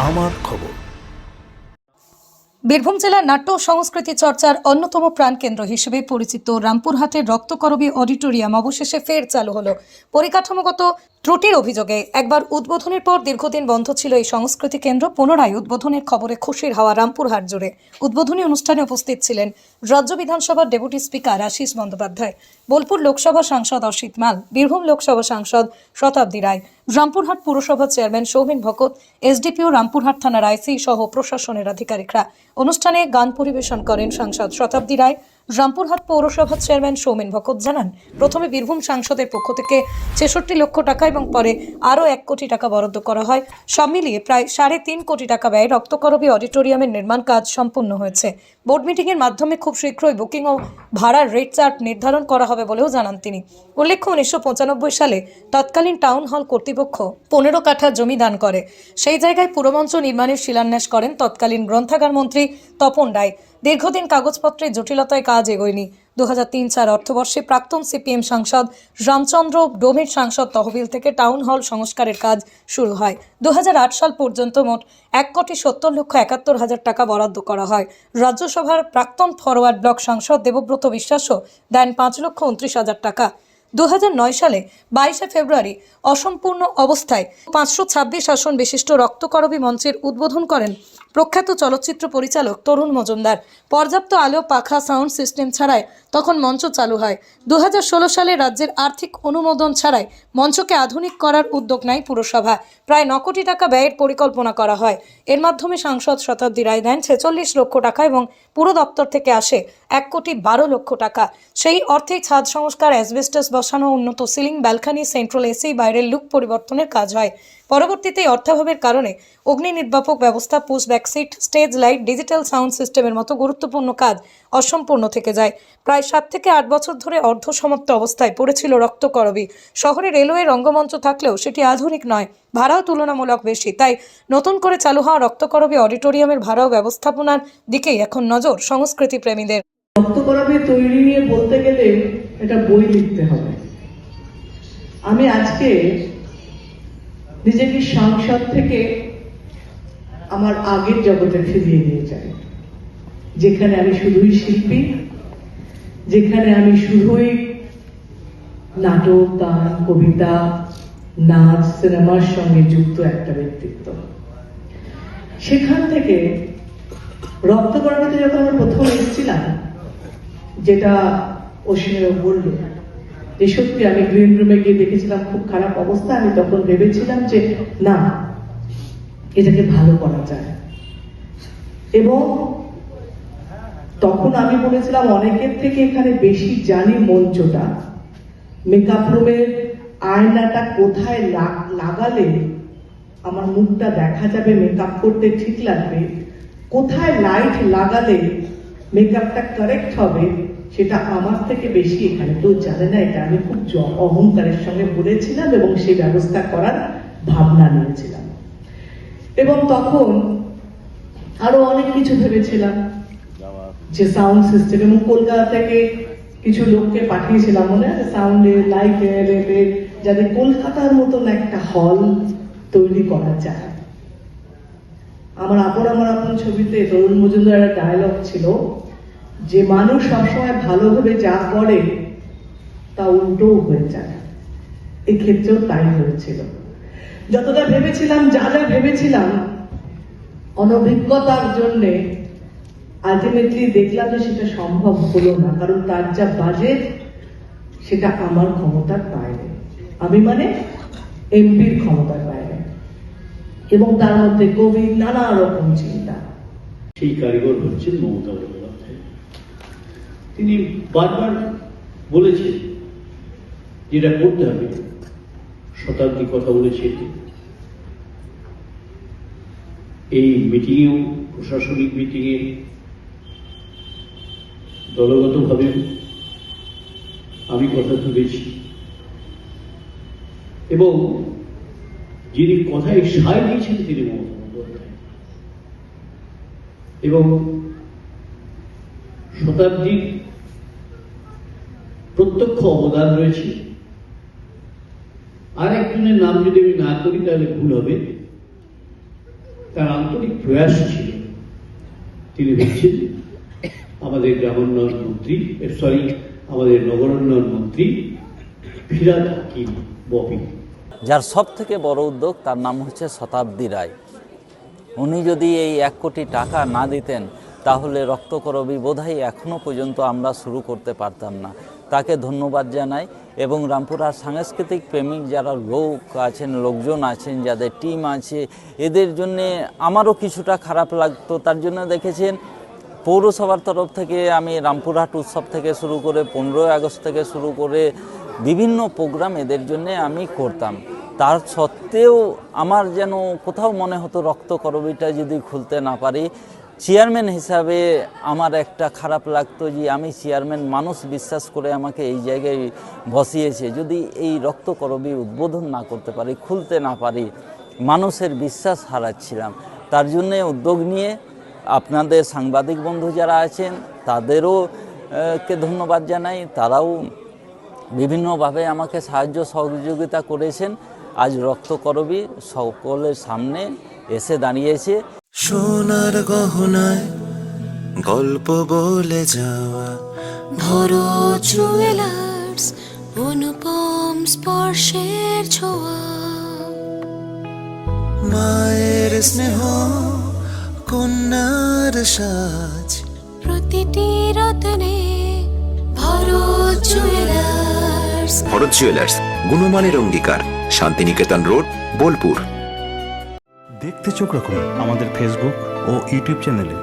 আমার খবর। বীরভূম জেলার নাট্য সংস্কৃতি চর্চার অন্যতম প্রাণকেন্দ্র হিসেবে পরিচিত রামপুরহাটের রক্তকরবী অডিটোরিয়াম অবশেষে ফের চালু হলো। পরিকাঠামোগত ত্রুটির অভিযোগে একবার উদ্বোধনের পর দীর্ঘদিন বন্ধ ছিল এই সংস্কৃতি কেন্দ্র পুনরায় উদ্বোধনের খবরে খুশির হাওয়া রামপুরহাট জুড়ে। উদ্বোধনী অনুষ্ঠানে উপস্থিত ছিলেন রাজ্য বিধানসভার ডেপুটি স্পিকার আশিস বন্দ্যোপাধ্যায়, বোলপুর লোকসভা সাংসদ অসিত মাল, বীরভূম লোকসভা সাংসদ শতাব্দী রায়, রামপুরহাট পুরসভার চেয়ারম্যান সৌমেন ভকত, এসডিপিও রামপুরহাট থানার আইসি সহ প্রশাসনের আধিকারিকরা। অনুষ্ঠানে গান পরিবেশন করেন সাংসদ শতাব্দী রায়। রামপুরহাট পৌরসভার চেয়ারম্যান সৌমেন ভকত জানান, প্রথমে বীরভূম সাংসদের পক্ষ থেকে 66 লক্ষ টাকা এবং পরে আরও 1 কোটি টাকা বরাদ্দ করা হয়। সব মিলিয়ে প্রায় 3.5 কোটি টাকা ব্যয়ে রক্তকরবী অডিটোরিয়ামের নির্মাণ কাজ সম্পূর্ণ হয়েছে। বোর্ড মিটিংয়ের মাধ্যমে খুব শীঘ্রই বুকিং ও ভাড়ার রেট চার্ট নির্ধারণ করা হবে বলেও জানান তিনি। উল্লেখ্য, 1995 সালে তৎকালীন টাউন হল কর্তৃপক্ষ 15 কাঠা জমি দান করে। সেই জায়গায় পুরমঞ্চ নির্মাণের শিলান্যাস করেন তৎকালীন গ্রন্থাগার মন্ত্রী তপন রায়। দীর্ঘদিন কাগজপত্রের জটিলতায় কাজ এগোয়নি। 2003-04 অর্থবর্ষে প্রাক্তন সিপিএম সাংসদ রামচন্দ্র ডোমের সাংসদ তহবিল থেকে টাউন হল সংস্কারের কাজ শুরু হয়। 2008 সাল পর্যন্ত মোট 1,70,71,000 টাকা বরাদ্দ করা হয়। রাজ্যসভার প্রাক্তন ফরওয়ার্ড ব্লক সাংসদ দেবব্রত বিশ্বাসও দেন 5,29,000 টাকা। 2009 সালে 22 ফেব্রুয়ারি অসম্পূর্ণ অবস্থায় 526 আসন বিশিষ্ট রক্তকরবী মঞ্চের উদ্বোধন করেন প্রখ্যাত চলচ্চিত্র পরিচালক তরুণ মজুমদার। পর্যাপ্ত আলো, পাখা, সাউন্ড সিস্টেম ছাড়াই তখন মঞ্চ চালু হয়। 2016 সালে রাজ্যের আর্থিক অনুমোদন ছাড়াই মঞ্চকে আধুনিক করার উদ্যোগ নেয় পুরসভা। প্রায় 9 কোটি টাকা ব্যয়ের পরিকল্পনা করা হয়। এর মাধ্যমে সাংসদ শতাব্দী রায় দেন 46 লক্ষ টাকা এবং পুরো দপ্তর থেকে আসে 1,12,00,000 টাকা। সেই অর্থেই ছাদ সংস্কার, অ্যাসবেস্টস বসানো, উন্নত সিলিং, ব্যালকনি, সেন্ট্রাল এসি, বাইরের লুক পরিবর্তনের কাজ হয়। পরবর্তীতে অর্থাভাবের কারণে অগ্নি নির্বাপক ব্যবস্থা, push back seat, stage light, digital sound সিস্টেমের মতো গুরুত্বপূর্ণ কাজ অসম্পূর্ণ থেকে যায়। প্রায় 7 থেকে 8 বছর ধরে অর্ধসমাপ্ত অবস্থায় পড়েছিল রক্তকরবী। শহরে রেলওয়ে রঙ্গমঞ্চ থাকলেও সেটি আধুনিক নয়, ভাড়াও তুলনামূলক বেশি। তাই নতুন করে চালু হওয়া রক্তকরবী অডিটোরিয়ামের ভাড়া ও ব্যবস্থাপনার দিকেই এখন নজর সংস্কৃতি প্রেমীদের। রক্তকরবী তৈরি নিয়ে বলতে গেলে এটা বই লিখতে হবে। আমি আজকে নিজেকে সাংসদ থেকে আমার আগের জগতে ফিরিয়ে নিয়ে যাই, যেখানে আমি শুধুই শিল্পী, যেখানে আমি শুধুই নাটক, গান, কবিতা, নাচ, সিনেমার সঙ্গে যুক্ত একটা ব্যক্তিত্ব। সেখান থেকে রক্তকরবীতে যখন আমি প্রথম এসেছিলাম, যেটা অশ্বিনীও বলল যে সত্যি আমি গ্রিন রুমে গিয়ে দেখেছিলাম খুব খারাপ অবস্থা। আমি তখন ভেবেছিলাম যে না, এটাকে ভালো করা যায়, এবং তখন আমি বলেছিলাম অনেকের থেকে এখানে বেশি জানি মঞ্চটা, মেকআপ রুমের আয়নাটা কোথায় লাগালে আমার মুখটা দেখা যাবে, মেকআপ করতে ঠিক লাগবে, কোথায় লাইট লাগালে মেকআপটা কারেক্ট হবে, সেটা আমার থেকে বেশি এখানে কেউ জানে না। এটা আমি খুব অহংকারের সঙ্গে বলেছিলাম এবং সেই ব্যবস্থা করার ভাবনা নিয়েছিলাম। এবং তখন আরো অনেক কিছু ভেবেছিলাম, যে সাউন্ড সিস্টেম, এবং কলকাতা থেকে কিছু লোককে পাঠিয়েছিলাম মনে আছে, সাউন্ডে, লাইটে, যাতে কলকাতার মতন একটা হল তৈরি করা যায়। আমার আপন ছবিতে তরুণ মজুমদার একটা ডায়লগ ছিল যে মানুষ সবসময় ভালো ভেবে যা করে তা উল্টোও হয়ে যায়। এই ক্ষেত্রেও তাই হয়েছিল। যতটা ভেবেছিলাম, যা ভেবেছিলাম, অনভিজ্ঞতার জন্যে আলটিমেটলি দেখলাম যে সেটা সম্ভব হলো না, কারণ তার যা বাজেট সেটা আমার ক্ষমতার বাইরে। আমি মানে এমপির ক্ষমতার বাইরে, এবং তার মধ্যে কবি, নানা রকম চিন্তা। সেই কারিগর হচ্ছেন মমতা বন্দ্যোপাধ্যায়। তিনি বারবার বলেছেন যেটা করতে হবে। শতাব্দী কথা বলেছে, এই মিটিংয়েও, প্রশাসনিক মিটিংয়ে, দলগতভাবে আমি কথা তুলেছি, এবং যিনি কথায় সায় দিয়েছেন তিনি মমতা বন্দ্যোপাধ্যায়। এবং শতাব্দীর প্রত্যক্ষ অবদান রয়েছে। আর একজনের নাম যদি আমি না করি তাহলে ভুল হবে, তার আন্তরিক প্রয়াস ছিল। তিনি হচ্ছেন আমাদের গ্রামোন্নয়ন মন্ত্রী, আমাদের নগরোন্নয়ন মন্ত্রী ফিরহাদ হাকিম ববি, যার সব থেকে বড় উদ্যোগ তার নাম হচ্ছে শতাব্দী রায়। উনি যদি এই 1 কোটি টাকা না দিতেন তাহলে রক্তকরবী বোধহয় এখনও পর্যন্ত আমরা শুরু করতে পারতাম না। তাকে ধন্যবাদ জানাই। এবং রামপুরহাট সাংস্কৃতিক প্রেমিক যারা লোকজন আছেন, যাদের টিম আছে, এদের জন্যে আমারও কিছুটা খারাপ লাগতো। তার জন্য দেখেছেন পৌরসভার তরফ থেকে আমি রামপুরহাট উৎসব থেকে শুরু করে 15ই আগস্ট থেকে শুরু করে বিভিন্ন প্রোগ্রাম এদের জন্য আমি করতাম। তার সত্ত্বেও আমার যেন কোথাও মনে হতো রক্তকরবীটা যদি খুলতে না পারি। চেয়ারম্যান হিসাবে আমার একটা খারাপ লাগতো যে আমি চেয়ারম্যান, মানুষ বিশ্বাস করে আমাকে এই জায়গায় বসিয়েছে, যদি এই রক্তকরবী উদ্বোধন না করতে পারি, খুলতে না পারি, মানুষের বিশ্বাস হারাচ্ছিলাম। তার জন্যে উদ্যোগ নিয়ে আপনাদের সাংবাদিক বন্ধু যারা আছেন তাদেরও কে ধন্যবাদ জানাই। তারাও বিভিন্নভাবে আমাকে সাহায্য সহযোগিতা করেছেন। আজ রক্তকরবী সকলের সামনে এসে দাঁড়িয়েছে। সোনার গহনায় গল্প বলে যাওয়া ভরো জুয়েলার্স, অনুপম স্পর্শের ছোঁয়া, মায়ের স্নেহ, কন্যার সাজ, প্রতিটি রত্নে ভরো জুয়েলার্স। ভরত জুয়েলার্স, গুণমানের অঙ্গীকার, শান্তিনিকেতন রোড, বোলপুর। দেখতে চোখ রাখুন আমাদের ফেসবুক ও ইউটিউব চ্যানেলে।